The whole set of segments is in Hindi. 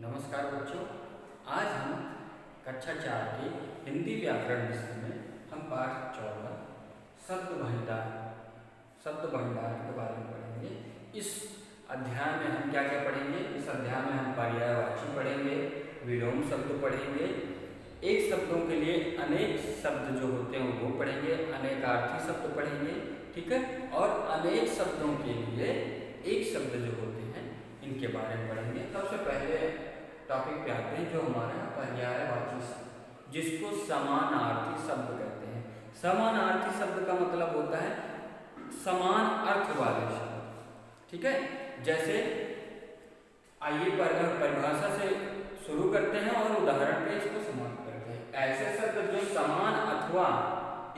नमस्कार बच्चों, आज हम कक्षा 4 के हिंदी व्याकरण विषय में हम पाठ 14 शब्द भंडार के बारे में पढ़ेंगे। इस अध्याय में हम क्या क्या पढ़ेंगे? इस अध्याय में हम पर्यायवाची पढ़ेंगे, विलोम शब्द पढ़ेंगे, एक शब्दों के लिए अनेक शब्द जो होते हैं वो पढ़ेंगे, अनेकार्थी शब्द पढ़ेंगे, ठीक है, और अनेक शब्दों के लिए एक शब्द जो होते हैं इनके बारे में पढ़ेंगे। सबसे पहले टॉपिक पे आते हैं जो हमारा पर्यायवाची शब्द, जिसको समानार्थी शब्द कहते हैं। समानार्थी शब्द का मतलब होता है समान अर्थ वाले शब्द, ठीक है। जैसे आइए परिभाषा से शुरू करते हैं और उदाहरण पे इसको समाप्त करते हैं। ऐसे शब्द जो समान अथवा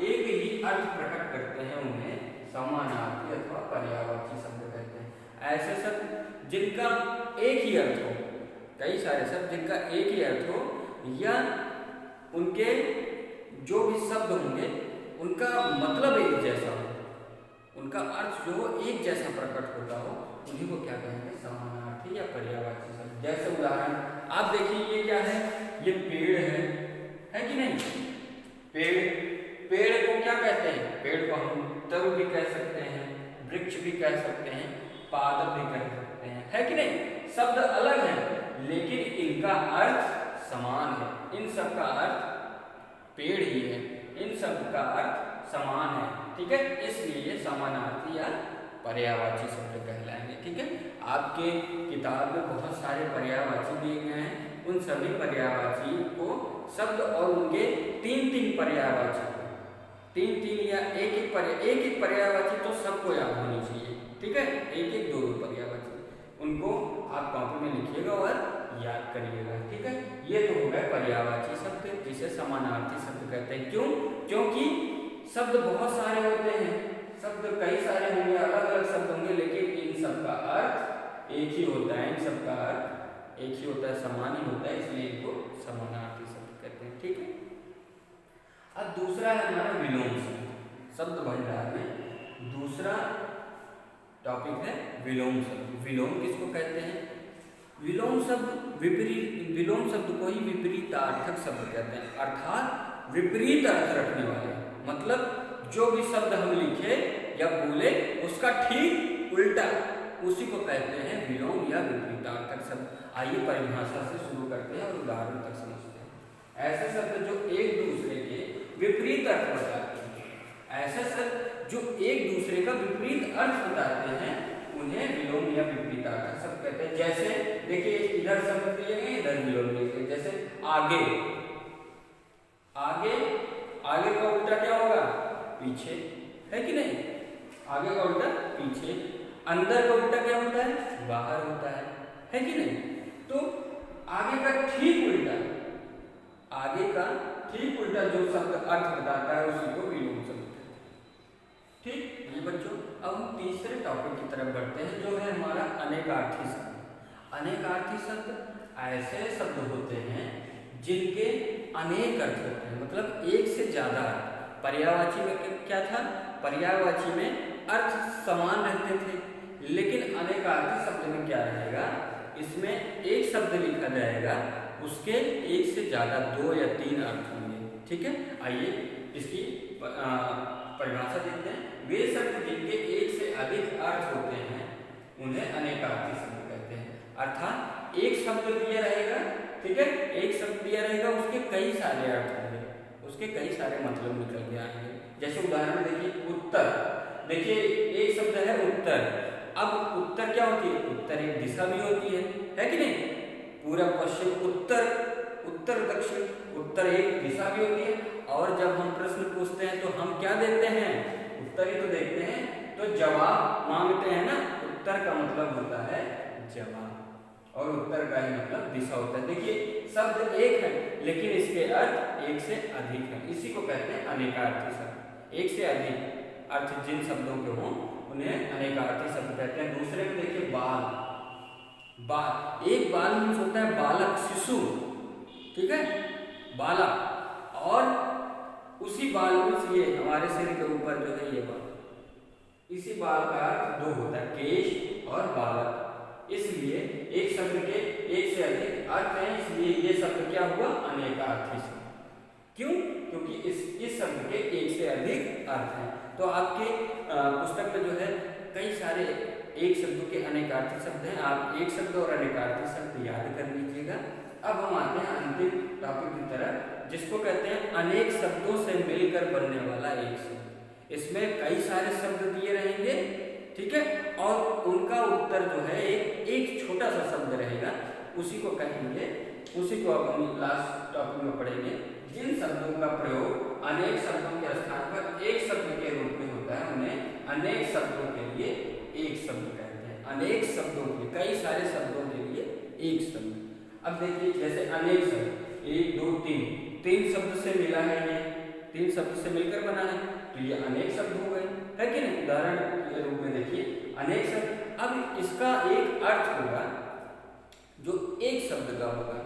एक ही अर्थ प्रकट करते हैं उन्हें समानार्थी अथवा पर्यायवाची शब्द कहते हैं। ऐसे शब्द जिनका एक ही अर्थ हो, कई सारे शब्द जिनका एक ही अर्थ हो या उनके जो भी शब्द होंगे उनका मतलब एक जैसा हो, उनका अर्थ जो हो एक जैसा प्रकट होता हो, उन्हीं को क्या कहेंगे? समानार्थी या पर्यायवाची शब्द। जैसे उदाहरण आप देखिए, ये क्या है? ये पेड़ है कि नहीं? पेड़ को क्या कहते हैं? पेड़ को हम तरु भी कह सकते हैं, वृक्ष भी कह सकते हैं, पादप भी कह सकते हैं, है कि नहीं? शब्द अलग है लेकिन इनका अर्थ समान है। इन सब का अर्थ पेड़ ही है, इन सब का अर्थ समान है, ठीक है। इसलिए ये समानार्थी या पर्यायवाची शब्द कहलाएंगे, ठीक है। आपके किताब में बहुत सारे पर्यायवाची दिए गए हैं, उन सभी पर्यायवाची को शब्द और उनके तीन तीन पर्यायवाची, तीन या एक एक पर्यायवाची तो सबको याद होनी चाहिए, ठीक है। एक दो पर्यायवाची उनको आप कॉपी में लिखिएगा और याद करिएगा, ठीक है। ये तो हो गए पर्यायवाची शब्द, जिसे समानार्थी शब्द कहते हैं। क्यों? क्योंकि शब्द बहुत सारे होते हैं, शब्द कई सारे होंगे, अलग अलग शब्द होंगे, लेकिन इन सब का अर्थ एक ही होता है, इन सब का अर्थ एक ही होता है, समान ही होता है, इसलिए इनको समानार्थी शब्द कहते हैं, ठीक है। अब दूसरा है हमारा विलोम शब्द। शब्द भंडार में दूसरा टॉपिक है विलोम शब्द। विलोम किसको कहते हैं? विलोम शब्द को ही विपरीतार्थक शब्द कहते हैं, अर्थात विपरीत अर्थ रखने वाले। मतलब जो भी शब्द हम लिखे या बोले उसका ठीक उल्टा, उसी को कहते हैं विलोम या विपरीतार्थक शब्द। आइए परिभाषा से शुरू करते हैं और उदाहरण तक समझते हैं। ऐसे शब्द जो एक दूसरे के विपरीत अर्थ बताते हैं, ऐसे शब्द जो एक दूसरे का विपरीत अर्थ बताते हैं, उन्हें विलोम या विपरीतार्थक शब्द कहते हैं। जैसे देखिए, इधर शब्द दिए गए, इधर विलोम दिए गए। जैसे आगे का उल्टा क्या होगा? पीछे, है कि नहीं? आगे का उल्टा पीछे। अंदर का उल्टा क्या होता है? बाहर होता है कि नहीं? तो आगे का ठीक उल्टा जो शब्द अर्थ बताता है उसी को विलोम शब्द कहते हैं, ठीक है बच्चों। अब हम तीसरे टॉपिक की तरफ बढ़ते हैं जो है हमारा अनेकार्थी शब्द। अनेकार्थी शब्द ऐसे शब्द होते हैं जिनके अनेक अर्थ होते हैं, मतलब एक से ज्यादा अर्थ। पर्यायवाची में क्या था? पर्यायवाची में अर्थ समान रहते थे, लेकिन अनेकार्थी शब्द में क्या रहेगा? इसमें एक शब्द लिखा जाएगा, उसके एक से ज्यादा दो या तीन अर्थ होंगे, ठीक है। आइए इसकी परिभाषा देखते हैं। वे शब्द जिनके एक से अधिक अर्थ होते हैं उन्हें अनेकार्थी शब्द कहते हैं। अर्थात एक शब्द दिया रहेगा, ठीक है, एक शब्द दिया रहेगा, उसके कई सारे अर्थ होंगे, उसके कई सारे मतलब निकल के आएंगे। जैसे उदाहरण देखिए, उत्तर। देखिए एक शब्द है उत्तर। अब उत्तर क्या होती है? उत्तर एक दिशा भी होती है कि नहीं? पूर्व पश्चिम, उत्तर दक्षिण, उत्तर एक दिशा भी होती है। और जब हम प्रश्न पूछते हैं तो हम क्या देते हैं? उत्तर ही तो देखते हैं, तो जवाब मांगते हैं ना। उत्तर का मतलब होता है जवाब और उत्तर का ही मतलब दिशा होता है। देखिए शब्द एक है लेकिन इसके अर्थ एक से अधिक है, इसी को कहते हैं अनेकार्थी शब्द। एक से अधिक अर्थ जिन शब्दों के हों उन्हें अनेकार्थी शब्द कहते हैं। दूसरे में देखिए बाल। एक बाल मीन्स होता है बालक, शिशु, ठीक है, बालक। और उसी बाल मीन्स ये हमारे शरीर के ऊपर जो है ये बाल, इसी बाल का अर्थ दो होता है, केश और बालक। इसलिए एक शब्द के एक से अधिक अर्थ हैं, इसलिए ये शब्द क्या हुआ, अनेकार्थी शब्द। क्यों? क्योंकि इस शब्द के एक से अधिक अर्थ हैं। तो आपके पुस्तक में जो है कई सारे एक शब्दों के अनेकार्थी शब्द हैं, आप एक शब्द और अनेकार्थी शब्द याद कर लीजिएगा। अब हम आते हैं अंतिम टॉपिक की तरफ, जिसको कहते हैं अनेक शब्दों से मिलकर बनने वाला एक शब्द। इसमें कई सारे शब्द दिए रहेंगे, ठीक है, और उनका उत्तर जो है एक छोटा सा शब्द रहेगा, उसी को कहेंगे, उसी को अब हम लास्ट टॉपिक में पढ़ेंगे। जिन शब्दों का प्रयोग अनेक शब्दों के स्थान पर एक शब्द के रूप में होता है, उन्हें अनेक शब्दों के लिए एक शब्द कहते हैं। अनेक शब्दों के, कई सारे शब्दों के लिए एक शब्द। अब देखिए, जैसे अनेक शब्द 1 2 3 शब्द से मिला है, ये 3 शब्द से मिलकर बना है, तो ये अनेक शब्द हो गए, है कि नहीं। उदाहरण के रूप में देखिए अनेक शब्द। अब इसका एक अर्थ होगा जो एक शब्द का होगा,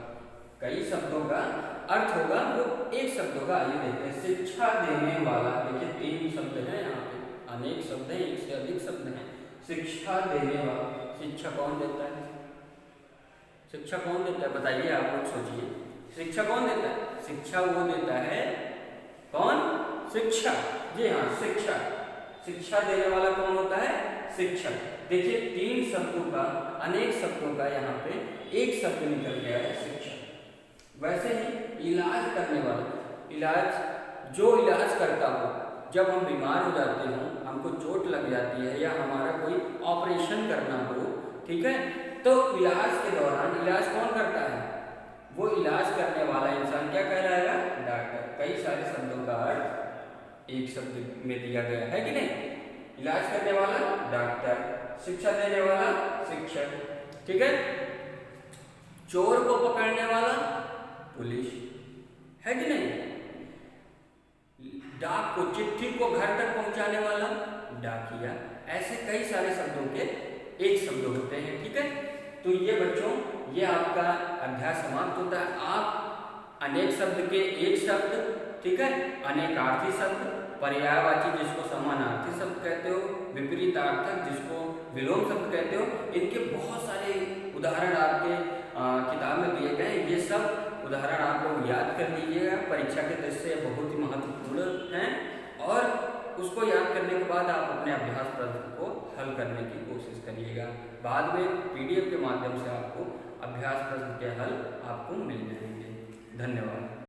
कई शब्दों का अर्थ होगा वो एक शब्दों का। आइए देखते हैं, शिक्षा देने वाला। देखिए 3 शब्द हैं यहाँ पे, अनेक शब्द हैं, एक से अधिक शब्द हैं। शिक्षा देने वाला, शिक्षा कौन देता है, शिक्षा कौन देता है, बताइए, आप लोग सोचिए, शिक्षा कौन देता है, शिक्षा वो देता है, कौन, शिक्षा, जी हाँ, शिक्षा। शिक्षा देने वाला कौन होता है, शिक्षक। देखिए 3 शब्दों का, अनेक शब्दों का यहाँ पे एक शब्द निकल गया है, शिक्षा। वैसे ही इलाज करने वाला, इलाज, जो इलाज करता हो, जब हम बीमार हो जाते हो, हमको चोट लग जाती है या हमारा कोई ऑपरेशन करना हो, ठीक है, तो इलाज के दौरान इलाज कौन करता है, वो इलाज करने वाला इंसान क्या कहलाएगा, डॉक्टर। कई सारे शब्दों का अर्थ एक शब्द में दिया गया है कि नहीं। इलाज करने वाला डॉक्टर, शिक्षा देने वाला शिक्षक, ठीक है, चोर को पकड़ने वाला पुलिस, है कि नहीं, डाक को, चिट्ठी को घर तक पहुंचाने वाला डाकिया। ऐसे कई सारे शब्दों के एक शब्द होते हैं, ठीक है। तो ये बच्चों, ये आपका अध्याय समाप्त होता है। आप अनेक शब्द के एक शब्द, ठीक है, अनेकार्थी शब्द, पर्यायवाची जिसको समानार्थी शब्द कहते हो, विपरीतार्थक जिसको विलोम शब्द कहते हो, इनके बहुत सारे उदाहरण आपके किताब में दिए गए। ये सब उदाहरण आप लोग याद कर लीजिएगा, परीक्षा के दृष्टि से बहुत ही महत्वपूर्ण हैं। और उसको याद करने के बाद आप अपने अभ्यास प्रश्न को हल करने की कोशिश करिएगा। बाद में PDF के माध्यम से आपको अभ्यास प्रश्न के हल आपको मिल जाएंगे। धन्यवाद।